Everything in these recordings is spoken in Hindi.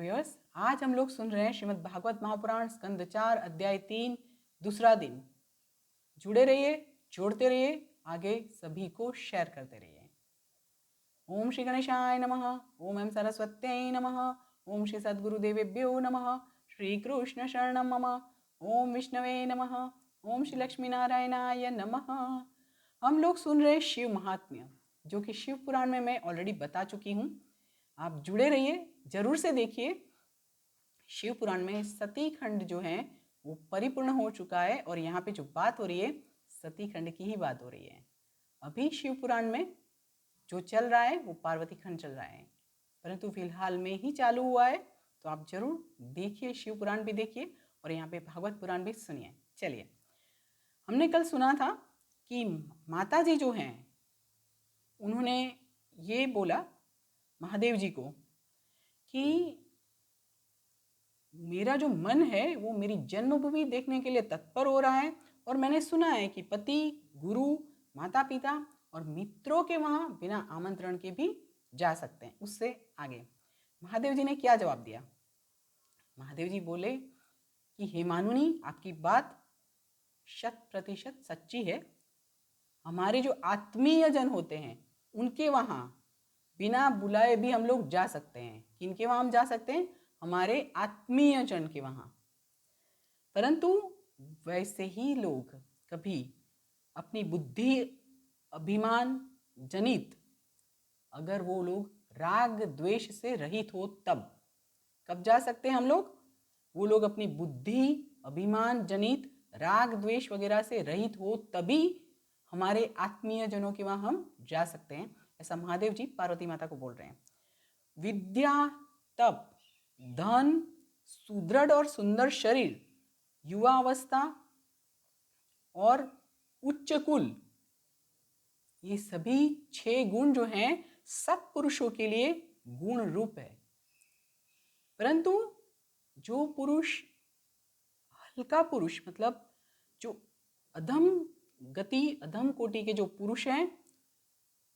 व्यूअर्स, आज हम लोग सुन रहे हैं श्रीमद् भागवत महापुराण स्कंद 4 अध्याय 3 दूसरा दिन। जुड़े रहिए, जोड़ते रहिए, आगे सभी को शेयर करते रहिए। ओम श्री गणेशाय नमः, ओम एम सरस्वत्यै नमः, ओम श्री सद्गुरुदेवेभ्यो नमः, श्री कृष्ण शरणं मम, ओम विष्णवे नमः, ओम श्री लक्ष्मी नारायणाय नमः। हम लोग सुन रहे शिव महात्म्य, जो कि शिव पुराण में मैं ऑलरेडी बता चुकी हूँ। आप जुड़े रहिए, जरूर से देखिए। शिव पुराण में सती खंड जो है वो परिपूर्ण हो चुका है और यहाँ पे जो बात हो रही है सती खंड की ही बात हो रही है। अभी शिव पुराण में जो चल रहा है वो पार्वती खंड चल रहा है, परंतु फिलहाल में ही चालू हुआ है, तो आप जरूर देखिए, शिव पुराण भी देखिए और यहाँ पे भागवत पुराण भी सुनिए। चलिए, हमने कल सुना था कि माता जी जो हैं उन्होंने ये बोला महादेव जी को कि मेरा जो मन है वो मेरी जन्मभूमि देखने के लिए तत्पर हो रहा है, और मैंने सुना है कि पति, गुरु, माता पिता और मित्रों के वहाँ बिना आमंत्रण के भी जा सकते हैं। उससे आगे महादेव जी ने क्या जवाब दिया? महादेव जी बोले कि हे मानुनी, आपकी बात 100% सच्ची है। हमारे जो आत्मीय जन होते हैं उनके वहाँ बिना बुलाए भी हम लोग जा सकते हैं। किनके वहाँ हम जा सकते हैं? हमारे आत्मीय जन के वहाँ। परंतु वैसे ही लोग कभी अपनी बुद्धि अभिमान जनित, अगर वो लोग राग द्वेष से रहित हो तब कब जा सकते हैं हम लोग? वो लोग अपनी बुद्धि अभिमान जनित राग द्वेष वगैरह से रहित हो तभी हमारे आत्मीय जनों के वहाँ हम जा सकते हैं। ऐसा महादेव जी पार्वती माता को बोल रहे हैं। विद्या, तप, धन, सुदृढ़ और सुंदर शरीर, युवा अवस्था और उच्च कुल, ये सभी 6 गुण जो हैं सब पुरुषों के लिए गुण रूप है। परंतु जो पुरुष हल्का पुरुष, मतलब जो अधम गति अधम कोटि के जो पुरुष हैं,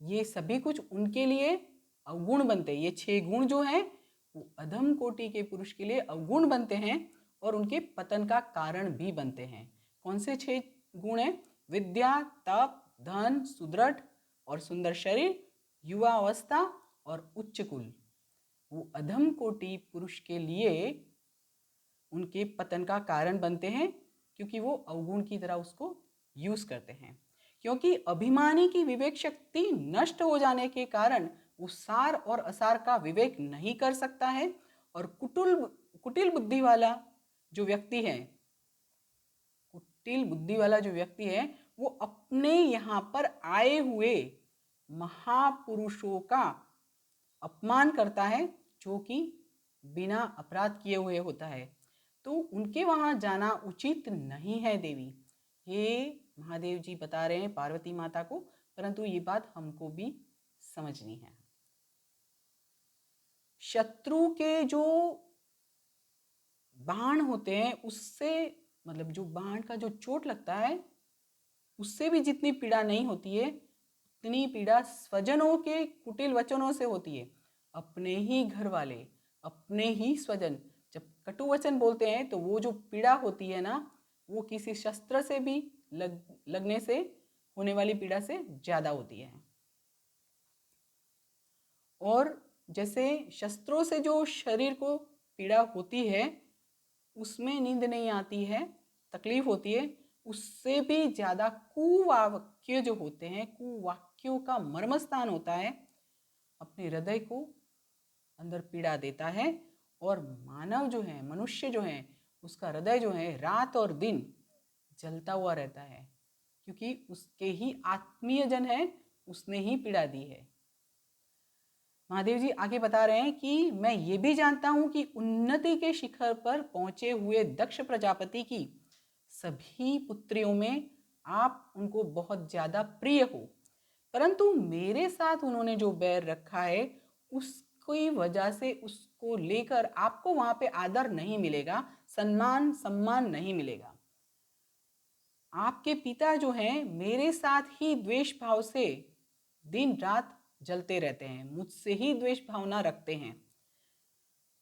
ये सभी कुछ उनके लिए अवगुण बनते हैं। ये 6 गुण जो हैं वो अधम कोटि के पुरुष के लिए अवगुण बनते हैं और उनके पतन का कारण भी बनते हैं। कौन से 6 गुण हैं? विद्या, तप, धन, सुदृढ़ और सुंदर शरीर, युवा अवस्था और उच्च कुल। वो अधम कोटि पुरुष के लिए उनके पतन का कारण बनते हैं, क्योंकि वो अवगुण की तरह उसको यूज करते हैं। क्योंकि अभिमानी की विवेक शक्ति नष्ट हो जाने के कारण वो सार और असार का विवेक नहीं कर सकता है, और कुटिल बुद्धि वाला जो व्यक्ति है, कुटिल बुद्धि वाला जो व्यक्ति है वो अपने यहाँ पर आए हुए महापुरुषों का अपमान करता है, जो कि बिना अपराध किए हुए होता है। तो उनके वहाँ जाना उचित नहीं है देवी। ये महादेव जी बता रहे हैं पार्वती माता को, परंतु ये बात हमको भी समझनी है। शत्रु के जो बाण होते हैं उससे, मतलब जो बाण का जो चोट लगता है उससे भी जितनी पीड़ा नहीं होती है उतनी पीड़ा स्वजनों के कुटिल वचनों से होती है। अपने ही घर वाले, अपने ही स्वजन जब कटु वचन बोलते हैं तो वो जो पीड़ा होती है ना, वो किसी शस्त्र से भी लगने से होने वाली पीड़ा से ज्यादा होती है। और जैसे शस्त्रों से जो शरीर को पीड़ा होती है उसमें नींद नहीं आती है, तकलीफ होती है, उससे भी ज्यादा कुवाक्य जो होते हैं, कुवाक्यों का मर्मस्थान होता है, अपने हृदय को अंदर पीड़ा देता है। और मानव जो है, मनुष्य जो है, उसका हृदय जो है रात और दिन जलता हुआ रहता है, क्योंकि उसके ही आत्मीय जन है, उसने ही पीड़ा दी है। महादेव जी आगे बता रहे हैं कि मैं ये भी जानता हूं कि उन्नति के शिखर पर पहुंचे हुए दक्ष प्रजापति की सभी पुत्रियों में आप उनको बहुत ज्यादा प्रिय हो, परंतु मेरे साथ उन्होंने जो बैर रखा है उसकी वजह से उसको लेकर आपको वहां पे आदर नहीं मिलेगा, सम्मान नहीं मिलेगा। आपके पिता जो हैं मेरे साथ ही द्वेष भाव से दिन रात जलते रहते हैं, मुझसे ही द्वेष भावना रखते हैं।